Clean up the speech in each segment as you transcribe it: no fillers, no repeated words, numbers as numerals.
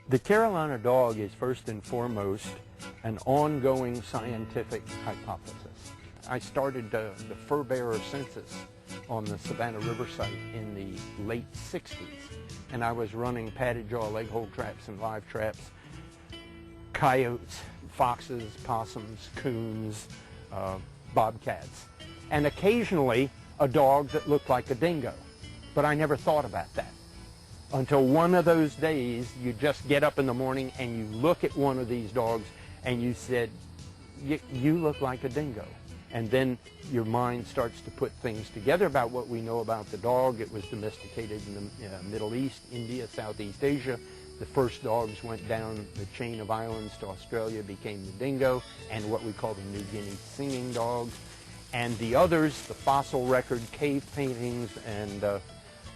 The Carolina dog is first and foremost an ongoing scientific hypothesis. I started the fur bearer census on the Savannah River site in the late 60s, and I was running padded jaw leg hold traps and live traps, coyotes, foxes, possums, coons, bobcats, and occasionally a dog that looked like a dingo. But I never thought about that until one of those days you just get up in the morning and you look at one of these dogs and you said, you look like a dingo. And then your mind starts to put things together about what we know about the dog. It was domesticated in the Middle East, India, Southeast Asia. The first dogs went down the chain of islands to Australia, became the dingo, and what we call the New Guinea singing dog. And the others, the fossil record, cave paintings, and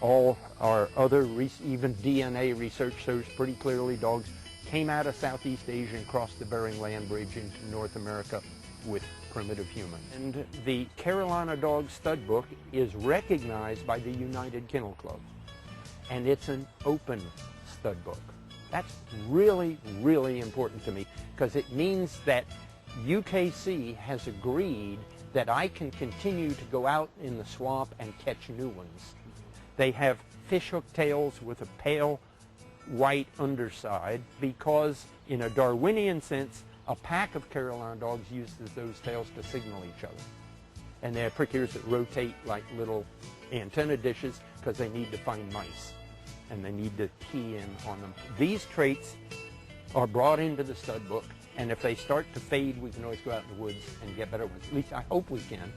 all our other, even DNA research shows pretty clearly dogs came out of Southeast Asia and crossed the Bering Land Bridge into North America with primitive humans. And the Carolina Dog Stud Book is recognized by the United Kennel Club, and it's an open stud book. That's really, really important to me because it means that UKC has agreed that I can continue to go out in the swamp and catch new ones. They have fishhook tails with a pale white underside because, in a Darwinian sense, a pack of Carolina dogs uses those tails to signal each other. And they have prick ears that rotate like little antenna dishes because they need to find mice and they need to key in on them. These traits are brought into the stud book, and if they start to fade, we can always go out in the woods and get better ones. At least I hope we can,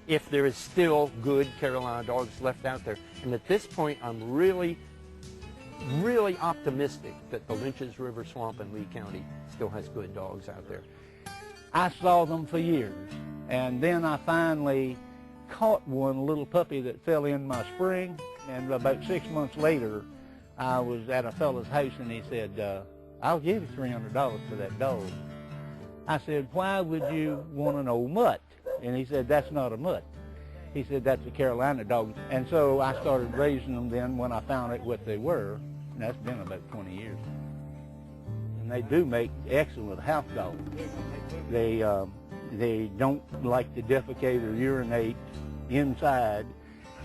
if there is still good Carolina dogs left out there. And at this point, I'm really optimistic that the Lynches River Swamp in Lee County still has good dogs out there. I saw them for years, and then I finally caught one little puppy that fell in my spring, and about 6 months later, I was at a fellow's house, and he said, I'll give you $300 for that dog. I said, why would you want an old mutt? And he said, that's not a mutt. He said, that's a Carolina dog. And so I started raising them then when I found out what they were. And that's been about 20 years. And they do make excellent house dogs. They don't like to defecate or urinate inside,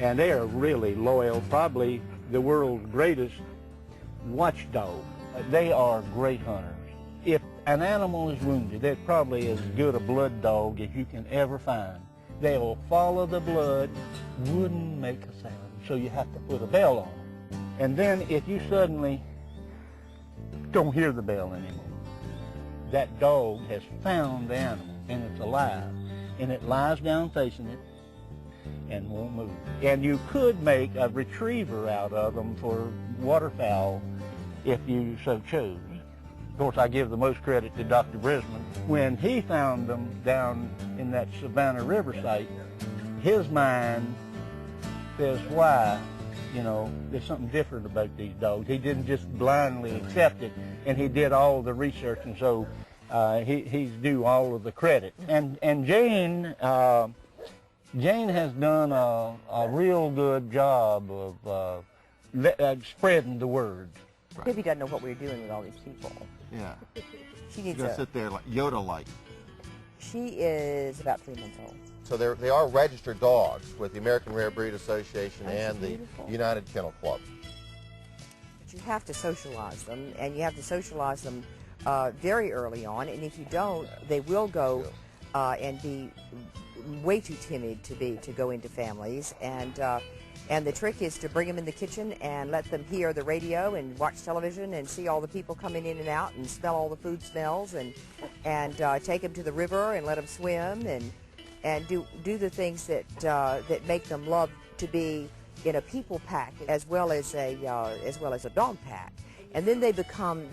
and they are really loyal, probably the world's greatest watchdog. They are great hunters. If an animal is wounded, they're probably as good a blood dog as you can ever find. They'll follow the blood, wouldn't make a sound, so you have to put a bell on. And then if you suddenly don't hear the bell anymore, that dog has found the animal, and it's alive, and it lies down facing it and won't move. And you could make a retriever out of them for waterfowl if you so chose. Of course, I give the most credit to Dr. Brisman. When he found them down in that Savannah River site, his mind says, why? You know, there's something different about these dogs. He didn't just blindly accept it, and he did all the research, and so he's due all of the credit. And Jane has done a real good job of spreading the word. Right. Pippi doesn't know what we're doing with all these people. Yeah. She needs to sit there like Yoda-like. She is about 3 months old. So they are registered dogs with the American Rare Breed Association and the United Kennel Club. But you have to socialize them, and you have to socialize them very early on, and if you don't, they will go and be way too timid to go into families, and the trick is to bring them in the kitchen and let them hear the radio and watch television and see all the people coming in and out and smell all the food smells, and take them to the river and let them swim and do the things that make them love to be in a people pack as well as a dog pack. And then they become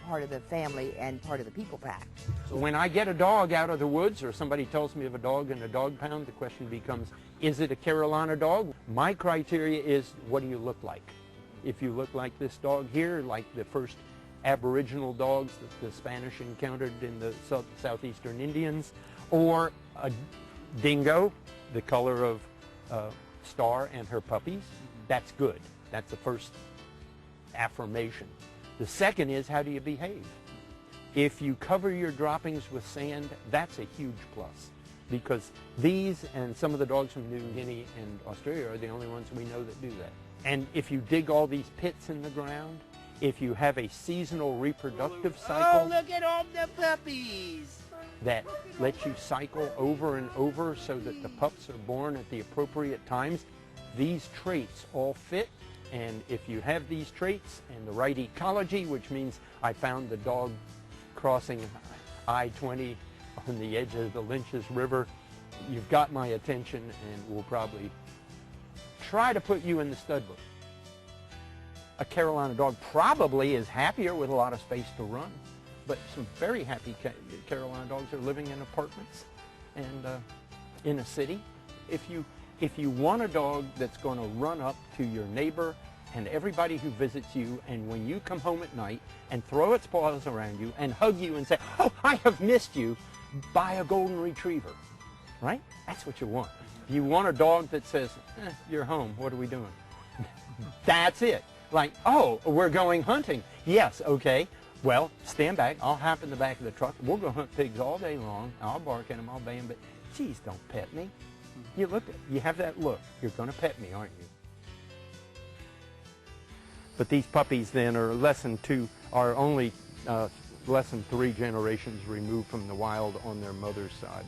part of the family and part of the people pack. So when I get a dog out of the woods, or somebody tells me of a dog in a dog pound, the question becomes, is it a Carolina dog? My criteria is, what do you look like? If you look like this dog here, like the first Aboriginal dogs that the Spanish encountered in the southeastern Indians, or a dingo, the color of Star and her puppies, that's good. That's the first affirmation. The second is, how do you behave? If you cover your droppings with sand, that's a huge plus, because these and some of the dogs from New Guinea and Australia are the only ones we know that do that. And if you dig all these pits in the ground, if you have a seasonal reproductive cycle, Oh, look at all the puppies! that lets you cycle over and over so that the pups are born at the appropriate times, these traits all fit. And if you have these traits and the right ecology, which means I found the dog crossing I-20 on the edge of the Lynches River, you've got my attention, and we'll probably try to put you in the stud book. A Carolina dog probably is happier with a lot of space to run, but some very happy Carolina dogs are living in apartments and in a city. If you want a dog that's going to run up to your neighbor and everybody who visits you, and when you come home at night and throw its paws around you and hug you and say, "Oh, I have missed you," buy a golden retriever, right? That's what you want. You want a dog that says, "You're home, what are we doing?" That's it. Like, "Oh, we're going hunting." "Yes, okay. Well, stand back. I'll hop in the back of the truck. We'll go hunt pigs all day long. I'll bark at them, I'll bay them, but geez, don't pet me." You have that look. You're going to pet me, aren't you? But these puppies then are only less than 3 generations removed from the wild on their mother's side.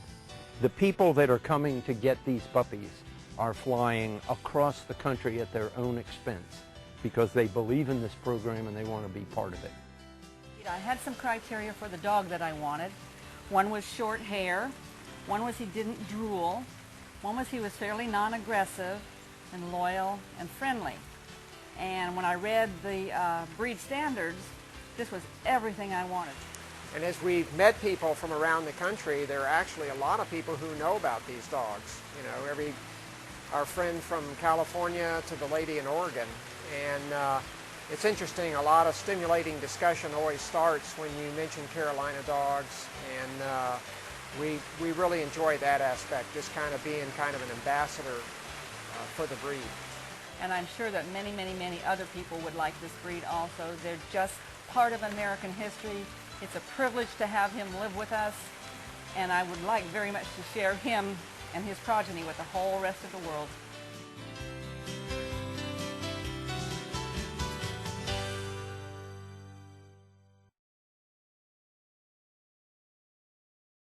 The people that are coming to get these puppies are flying across the country at their own expense because they believe in this program and they want to be part of it. I had some criteria for the dog that I wanted. One was short hair, one was he didn't drool, one was he was fairly non-aggressive and loyal and friendly. And when I read the breed standards, this was everything I wanted. And as we've met people from around the country, there are actually a lot of people who know about these dogs. You know, our friend from California to the lady in Oregon. And it's interesting, a lot of stimulating discussion always starts when you mention Carolina dogs. And we really enjoy that aspect, just kind of being kind of an ambassador for the breed. And I'm sure that many, many, many other people would like this breed also. They're just part of American history. It's a privilege to have him live with us, and I would like very much to share him and his progeny with the whole rest of the world.